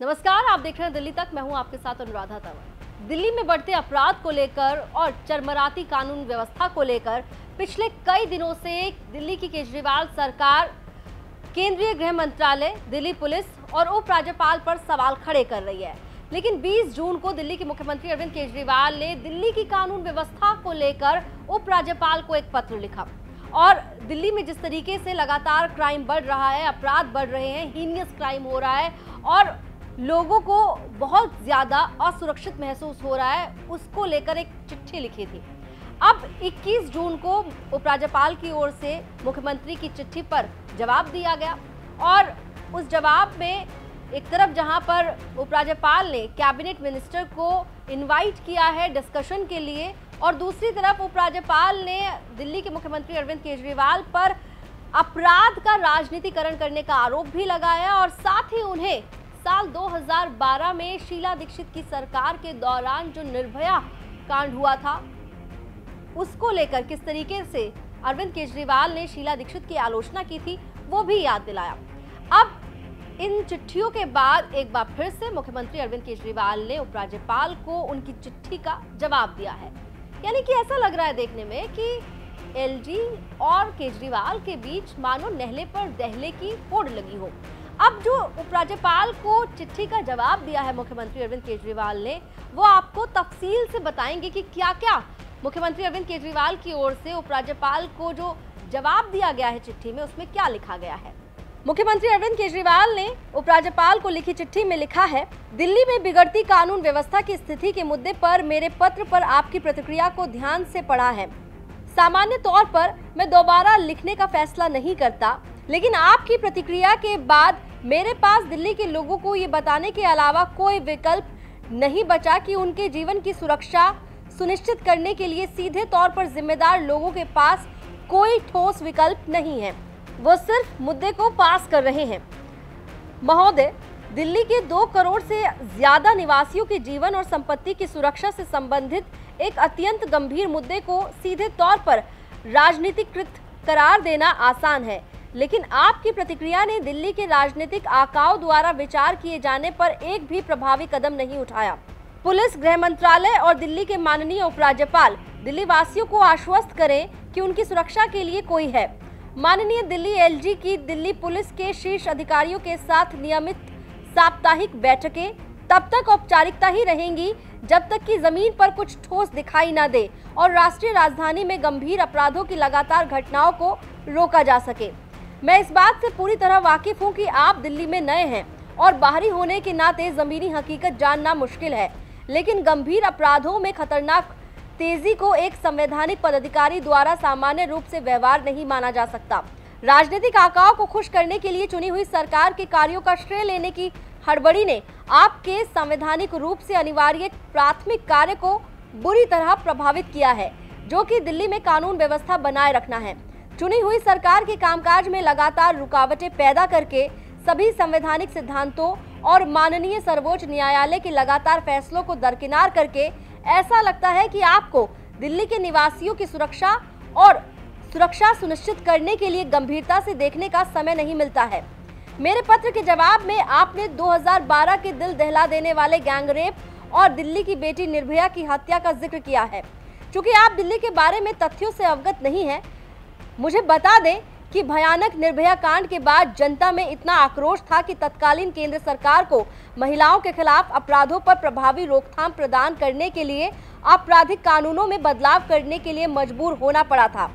नमस्कार, आप देख रहे हैं दिल्ली तक। मैं हूं आपके साथ अनुराधा तंवर। दिल्ली में बढ़ते अपराध को लेकर और चरमराती कानून व्यवस्था को लेकर पिछले कई दिनों से दिल्ली की केजरीवाल सरकार केंद्रीय गृह मंत्रालय, दिल्ली पुलिस और उपराज्यपाल पर सवाल खड़े कर रही है। लेकिन 20 जून को दिल्ली के मुख्यमंत्री अरविंद केजरीवाल ने दिल्ली की कानून व्यवस्था को लेकर उपराज्यपाल को एक पत्र लिखा और दिल्ली में जिस तरीके से लगातार क्राइम बढ़ रहा है, अपराध बढ़ रहे हैं, हीनियस क्राइम हो रहा है और लोगों को बहुत ज्यादा असुरक्षित महसूस हो रहा है, उसको लेकर एक चिट्ठी लिखी थी। अब 21 जून को उपराज्यपाल की ओर से मुख्यमंत्री की चिट्ठी पर जवाब दिया गया और उस जवाब में एक तरफ जहां पर उपराज्यपाल ने कैबिनेट मिनिस्टर को इनवाइट किया है डिस्कशन के लिए और दूसरी तरफ उपराज्यपाल ने दिल्ली के मुख्यमंत्री अरविंद केजरीवाल पर अपराध का राजनीतिकरण करने का आरोप भी लगाया और साथ ही उन्हें साल 2012 में शीला दीक्षित की सरकार के दौरान जो निर्भया कांड हुआ था उसको लेकर किस तरीके से अरविंद केजरीवाल ने शीला दीक्षित की आलोचना की थी वो भी याद दिलाया। अब इन चिट्ठियों के बाद एक बार फिर से मुख्यमंत्री अरविंद केजरीवाल ने उपराज्यपाल को उनकी चिट्ठी का जवाब दिया है। यानी कि ऐसा लग रहा है देखने में कि एलजी और केजरीवाल के बीच मानो नहले पर दहले की होड़ लगी हो। अब जो उपराज्यपाल को चिट्ठी का जवाब दिया है मुख्यमंत्री अरविंद केजरीवाल ने, वो आपको तफसील से बताएंगे कि क्या क्या मुख्यमंत्री अरविंद केजरीवाल की ओर से उपराज्यपाल को जो जवाब दिया गया है चिट्ठी में, उसमें क्या लिखा गया है। मुख्यमंत्री अरविंद केजरीवाल ने उपराज्यपाल को लिखी चिट्ठी में लिखा है, दिल्ली में बिगड़ती कानून व्यवस्था की स्थिति के मुद्दे पर मेरे पत्र पर आपकी प्रतिक्रिया को ध्यान से पढ़ा है। सामान्य तौर पर मैं दोबारा लिखने का फैसला नहीं करता, लेकिन आपकी प्रतिक्रिया के बाद मेरे पास दिल्ली के लोगों को ये बताने के अलावा कोई विकल्प नहीं बचा कि उनके जीवन की सुरक्षा सुनिश्चित करने के लिए सीधे तौर पर जिम्मेदार लोगों के पास कोई ठोस विकल्प नहीं है, वो सिर्फ मुद्दे को पास कर रहे हैं। महोदय, दिल्ली के 2 करोड़ से ज्यादा निवासियों के जीवन और संपत्ति की सुरक्षा से संबंधित एक अत्यंत गंभीर मुद्दे को सीधे तौर पर राजनीतिकृत करार देना आसान है, लेकिन आपकी प्रतिक्रिया ने दिल्ली के राजनीतिक आकाओं द्वारा विचार किए जाने पर एक भी प्रभावी कदम नहीं उठाया। पुलिस, गृह मंत्रालय और दिल्ली के माननीय उपराज्यपाल दिल्ली वासियों को आश्वस्त करें कि उनकी सुरक्षा के लिए कोई है। माननीय दिल्ली एलजी की दिल्ली पुलिस के शीर्ष अधिकारियों के साथ नियमित साप्ताहिक बैठकें तब तक औपचारिकता ही रहेंगी जब तक कि जमीन पर कुछ ठोस दिखाई न दे और राष्ट्रीय राजधानी में गंभीर अपराधों की लगातार घटनाओं को रोका जा सके। मैं इस बात से पूरी तरह वाकिफ हूं कि आप दिल्ली में नए हैं और बाहरी होने के नाते जमीनी हकीकत जानना मुश्किल है, लेकिन गंभीर अपराधों में खतरनाक तेजी को एक संवैधानिक पदाधिकारी द्वारा सामान्य रूप से व्यवहार नहीं माना जा सकता। राजनीतिक आकाओं को खुश करने के लिए चुनी हुई सरकार के कार्यों का श्रेय लेने की हड़बड़ी ने आपके संवैधानिक रूप से अनिवार्य प्राथमिक कार्य को बुरी तरह प्रभावित किया है, जो कि दिल्ली में कानून व्यवस्था बनाए रखना है। चुनी हुई सरकार के कामकाज में लगातार रुकावटें पैदा करके सभी संवैधानिक सिद्धांतों और माननीय सर्वोच्च न्यायालय के लगातार फैसलों को दरकिनार करके ऐसा लगता है कि आपको दिल्ली के निवासियों की सुरक्षा सुनिश्चित करने के लिए गंभीरता से देखने का समय नहीं मिलता है। मेरे पत्र के जवाब में आपने 2012 के दिल दहला देने वाले गैंगरेप और दिल्ली की बेटी निर्भया की हत्या का जिक्र किया है। चूंकि आप दिल्ली के बारे में तथ्यों से अवगत नहीं हैं, मुझे बता दें कि भयानक निर्भया कांड के बाद जनता में इतना आक्रोश था कि तत्कालीन केंद्र सरकार को महिलाओं के खिलाफ अपराधों पर प्रभावी रोकथाम प्रदान करने के लिए आपराधिक कानूनों में बदलाव करने के लिए मजबूर होना पड़ा था।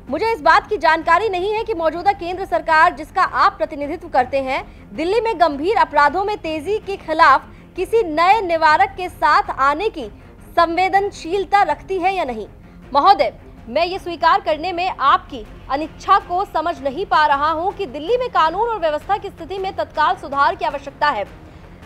मुझे इस बात की जानकारी नहीं है कि मौजूदा केंद्र सरकार जिसका आप प्रतिनिधित्व करते हैं, दिल्ली में गंभीर अपराधों में तेजी के खिलाफ किसी नए निवारक के साथ आने की संवेदनशीलता रखती है या नहीं। महोदय, मैं ये स्वीकार करने में आपकी अनिच्छा को समझ नहीं पा रहा हूं कि दिल्ली में कानून और व्यवस्था की स्थिति में तत्काल सुधार की आवश्यकता है।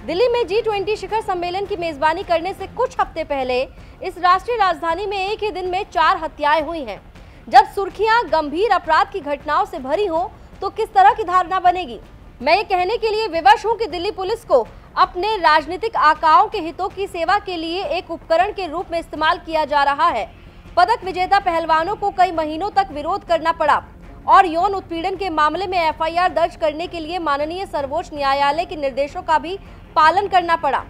दिल्ली में G20 शिखर सम्मेलन की मेजबानी करने से कुछ हफ्ते पहले इस राष्ट्रीय राजधानी में एक ही दिन में 4 हत्याएं हुई हैं। जब सुर्खियां गंभीर अपराध की घटनाओं से भरी हो तो किस तरह की धारणा बनेगी। मैं ये कहने के लिए विवश हूं कि दिल्ली पुलिस को अपने राजनीतिक आकाओं के हितों की सेवा के लिए एक उपकरण के रूप में इस्तेमाल किया जा रहा है। पदक विजेता पहलवानों को कई महीनों तक विरोध करना पड़ा और यौन उत्पीड़न के मामले में एफआईआर दर्ज करने के लिए माननीय सर्वोच्च न्यायालय के निर्देशों का भी पालन करना पड़ा।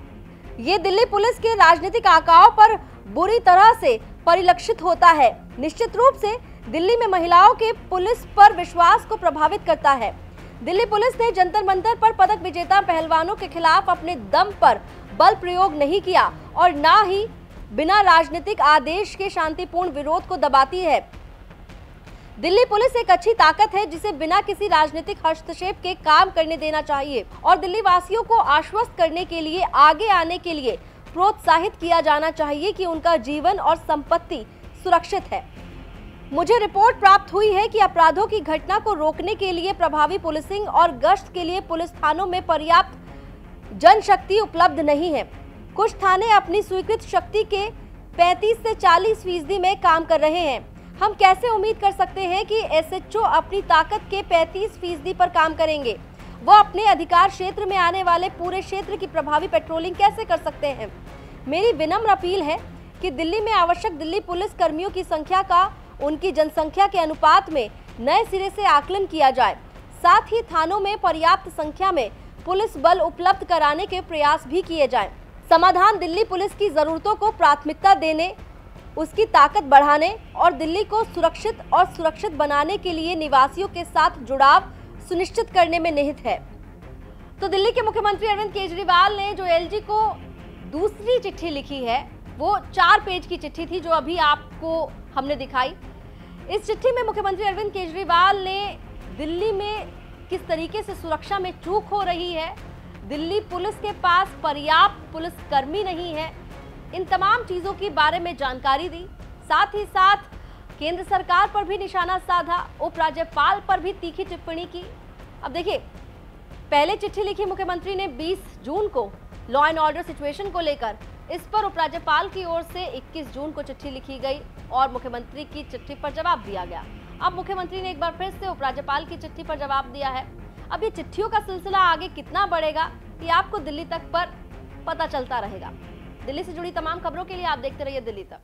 ये दिल्ली पुलिस के राजनीतिक आकाओं पर बुरी तरह से परिलक्षित होता है। निश्चित रूप से दिल्ली में महिलाओं के पुलिस पर विश्वास को प्रभावित करता है। दिल्ली पुलिस ने जंतर मंतर पर पदक विजेता पहलवानों के खिलाफ अपने दम पर बल प्रयोग नहीं किया और न ही बिना राजनीतिक आदेश के शांतिपूर्ण विरोध को दबाती है। दिल्ली पुलिस एक अच्छी ताकत है जिसे बिना किसी राजनीतिक हस्तक्षेप के काम करने देना चाहिए और दिल्ली वासियों को आश्वस्त करने के लिए आगे आने के लिए प्रोत्साहित किया जाना चाहिए कि उनका जीवन और संपत्ति सुरक्षित है। मुझे रिपोर्ट प्राप्त हुई है कि अपराधों की घटना को रोकने के लिए प्रभावी पुलिसिंग और गश्त के लिए पुलिस थानों में पर्याप्त जनशक्ति उपलब्ध नहीं है। कुछ थाने अपनी स्वीकृत शक्ति के 35 से 40% में काम कर रहे हैं। हम कैसे उम्मीद कर सकते हैं कि एसएचओ अपनी ताकत के 35% पर काम करेंगे? वो अपने अधिकार क्षेत्र में आने वाले पूरे क्षेत्र की प्रभावी पेट्रोलिंग कैसे कर सकते हैं? मेरी विनम्र अपील है कि दिल्ली में आवश्यक दिल्ली पुलिस कर्मियों की संख्या का उनकी जनसंख्या के अनुपात में नए सिरे से आकलन किया जाए। साथ ही थानों में पर्याप्त संख्या में पुलिस बल उपलब्ध कराने के प्रयास भी किए जाएं। समाधान दिल्ली पुलिस की जरूरतों को प्राथमिकता देने, उसकी ताकत बढ़ाने और दिल्ली को सुरक्षित बनाने के लिए निवासियों के साथ जुड़ाव सुनिश्चित करने में निहित है। तो दिल्ली के मुख्यमंत्री अरविंद केजरीवाल ने जो एलजी को दूसरी चिट्ठी लिखी है, वो 4 पेज की चिट्ठी थी जो अभी आपको हमने दिखाई। इस चिट्ठी में मुख्यमंत्री अरविंद केजरीवाल ने दिल्ली में किस तरीके से सुरक्षा में चूक हो रही है, दिल्ली पुलिस के पास पर्याप्त पुलिसकर्मी नहीं है, इन तमाम चीज़ों के बारे में जानकारी दी। साथ ही साथ केंद्र सरकार पर भी निशाना साधा, उपराज्यपाल पर भी तीखी टिप्पणी की। अब देखिए, पहले चिट्ठी लिखी मुख्यमंत्री ने 20 जून को लॉ एंड ऑर्डर सिचुएशन को लेकर। इस पर उपराज्यपाल की ओर से 21 जून को चिट्ठी लिखी गई और मुख्यमंत्री की चिट्ठी पर जवाब दिया गया। अब मुख्यमंत्री ने एक बार फिर से उपराज्यपाल की चिट्ठी पर जवाब दिया है। अब ये चिट्ठियों का सिलसिला आगे कितना बढ़ेगा, ये आपको दिल्ली तक पर पता चलता रहेगा। दिल्ली से जुड़ी तमाम खबरों के लिए आप देखते रहिए दिल्ली तक।